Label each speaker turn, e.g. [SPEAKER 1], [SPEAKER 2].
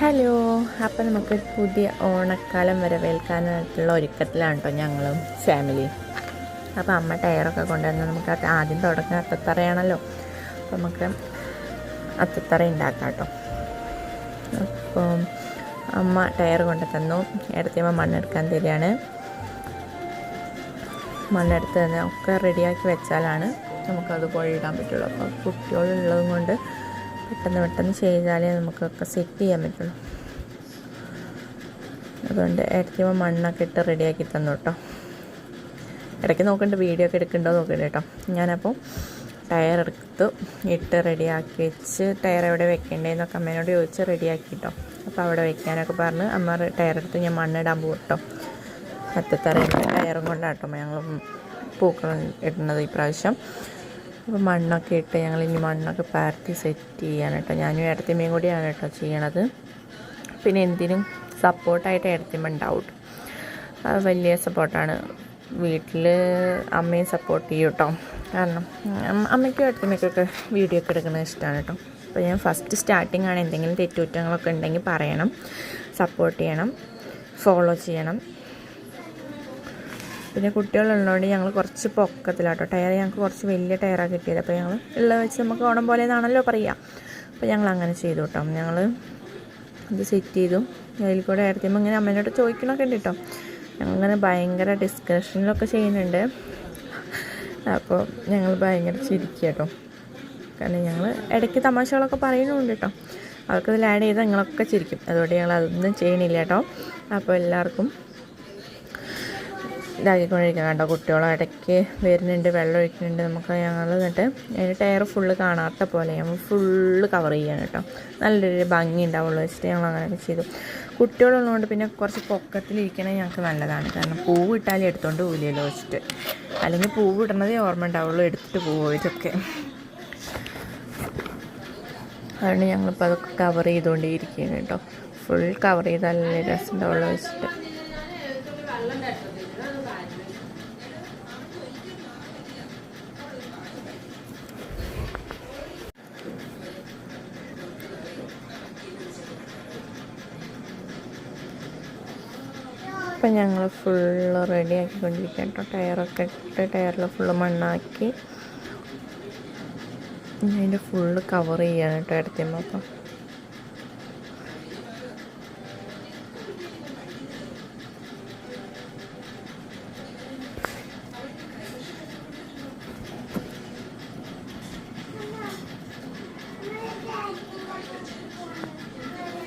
[SPEAKER 1] Hello, അപ്പം നമുക്ക് പുതിയ ഓണക്കാലം വരവേൽക്കാനായിട്ടുള്ള ഒരുക്കത്തിലാണ് കേട്ടോ ഞങ്ങളും ഫാമിലിയും. അപ്പോൾ അമ്മ ടയറൊക്കെ കൊണ്ടുവന്ന് നമുക്ക് ആദ്യം തുടങ്ങുക അത്തത്തറയാണല്ലോ. അപ്പോൾ നമുക്ക് അത്തത്തറ ഉണ്ടാക്കാം കേട്ടോ. അപ്പം അമ്മ ടയർ കൊണ്ട് തന്നു. ഇടത്തിയമ്മ മണ്ണെടുക്കാൻ തരികയാണ്. മണ്ണെടുത്ത് തന്നെ ഒക്കെ റെഡിയാക്കി വെച്ചാലാണ് നമുക്കത് ഇടാൻ പറ്റുള്ളൂ. അപ്പോൾ കുട്ടികളുള്ളതും കൊണ്ട് പെട്ടെന്ന് ചെയ്താലേ നമുക്കൊക്കെ സെറ്റ് ചെയ്യാൻ പറ്റുള്ളൂ. അതുകൊണ്ട് ഇടയ്ക്കുമ്പോൾ മണ്ണൊക്കെ ഇട്ട് റെഡിയാക്കി തന്നു കേട്ടോ. ഇടയ്ക്ക് നോക്കണ്ട, വീഡിയോ ഒക്കെ എടുക്കണ്ടോ നോക്കണ്ട കേട്ടോ. ഞാനപ്പോൾ ടയർ എടുത്തു ഇട്ട് റെഡിയാക്കി വെച്ച് ടയർ എവിടെ വെക്കേണ്ടതെന്നൊക്കെ അമ്മേനോട് ചോദിച്ച് റെഡിയാക്കി കേട്ടോ. അപ്പോൾ അവിടെ വെക്കാനൊക്കെ പറഞ്ഞ് അമ്മ ടയർ എടുത്ത് ഞാൻ മണ്ണിടാൻ പോകും കേട്ടോ. അത്തത്തറയും ടയറും കൊണ്ടാട്ടോ ഞങ്ങൾ പൂക്കൾ ഇടുന്നത് ഈ പ്രാവശ്യം. അപ്പോൾ മണ്ണൊക്കെ ഇട്ട് ഞങ്ങളിനി മണ്ണൊക്കെ പാർട്ടി സെറ്റ് ചെയ്യാൻ കേട്ടോ. ഞാനും ഇടത്തിമ്മയും കൂടിയാണ് കേട്ടോ ചെയ്യണത്. പിന്നെ എന്തിനും സപ്പോർട്ടായിട്ട് ഇടത്തിമ്മ ഉണ്ടാവും കേട്ടോ. വലിയ സപ്പോർട്ടാണ്. വീട്ടിൽ അമ്മയും സപ്പോർട്ട് ചെയ്യും കേട്ടോ. കാരണം അമ്മയ്ക്കും ഇടത്തിമ്മയ്ക്കൊക്കെ വീഡിയോ ഒക്കെ എടുക്കുന്നത് ഇഷ്ടമാണ് കേട്ടോ. അപ്പോൾ ഞാൻ ഫസ്റ്റ് സ്റ്റാർട്ടിംഗ് ആണ്. എന്തെങ്കിലും തെറ്റുകുറ്റങ്ങളൊക്കെ ഉണ്ടെങ്കിൽ പറയണം, സപ്പോർട്ട് ചെയ്യണം, ഫോളോ ചെയ്യണം. പിന്നെ കുട്ടികളുള്ളതുകൊണ്ട് ഞങ്ങൾ കുറച്ച് പൊക്കത്തിലാട്ടോ. ടയർ ഞങ്ങൾക്ക് കുറച്ച് വലിയ ടയറാണ് കിട്ടിയത്. അപ്പോൾ ഞങ്ങൾ ഉള്ളത് വെച്ച് നമുക്ക് ഓണം പോലെ എന്നാണല്ലോ പറയുക. അപ്പോൾ ഞങ്ങൾ അങ്ങനെ ചെയ്തു കേട്ടോ. ഞങ്ങൾ ഇത് സെറ്റ് ചെയ്തു. അതിൽ കൂടെ ഇടത്തുമ്പോൾ ഇങ്ങനെ അമ്മേനോട് ചോദിക്കണമൊക്കെ ഉണ്ട് കേട്ടോ. ഞങ്ങളിങ്ങനെ ഭയങ്കര ഡിസ്കഷനിലൊക്കെ ചെയ്യുന്നുണ്ട്. അപ്പോൾ ഞങ്ങൾ ഭയങ്കര ചിരിക്കുക കേട്ടോ. കാരണം ഞങ്ങൾ ഇടയ്ക്ക് തമാശകളൊക്കെ പറയുന്നുണ്ട് കേട്ടോ. അവർക്കതിൽ ആഡ് ചെയ്താൽ ഞങ്ങളൊക്കെ ചിരിക്കും. അതുകൊണ്ട് ഞങ്ങൾ അതൊന്നും ചെയ്യണില്ല കേട്ടോ. അപ്പോൾ എല്ലാവർക്കും ഇതാക്കിക്കൊണ്ടിരിക്കണം കേട്ടോ. കുട്ടികളും ഇടയ്ക്ക് വരുന്നുണ്ട്, വെള്ളം ഒഴിക്കുന്നുണ്ട്. നമുക്ക് ഞങ്ങൾ എന്നിട്ട് അതിൻ്റെ ടയർ ഫുള്ള് കാണാത്ത പോലെ ഞങ്ങൾ ഫുള്ള് കവർ ചെയ്യണം കേട്ടോ. നല്ലൊരു ഭംഗി ഉണ്ടാവുള്ളൂ വെച്ചിട്ട് ഞങ്ങൾ അങ്ങനെയൊക്കെ ചെയ്തു. കുട്ടികളുള്ളതുകൊണ്ട് പിന്നെ കുറച്ച് പൊക്കത്തിലിരിക്കണത് ഞങ്ങൾക്ക് നല്ലതാണ്. കാരണം പൂവ് ഇട്ടാലും എടുത്തുകൊണ്ട് പോവില്ലല്ലോ വെച്ചിട്ട്. അല്ലെങ്കിൽ പൂവ് ഇടുന്നതേ ഓർമ്മ ഉണ്ടാവുള്ളൂ, എടുത്തിട്ട് പോവും ഇതൊക്കെ. അതുകൊണ്ട് ഞങ്ങളിപ്പോൾ അതൊക്കെ കവർ ചെയ്തുകൊണ്ടേയിരിക്കുകയാണ് കേട്ടോ. ഫുൾ കവർ ചെയ്താലല്ലേ രസം ഉണ്ടാവുള്ളൂ വെച്ചിട്ട്. അപ്പം ഞങ്ങൾ ഫുള്ള് റെഡി ആക്കിക്കൊണ്ടിരിക്കുക കേട്ടോ. ടയറൊക്കെ ഇട്ട് ടയറിൽ ഫുള്ള് മണ്ണാക്കി അതിൻ്റെ ഫുള്ള് കവർ ചെയ്യാണ് കേട്ടോ ഇടത്തുമ്പോൾ. അപ്പം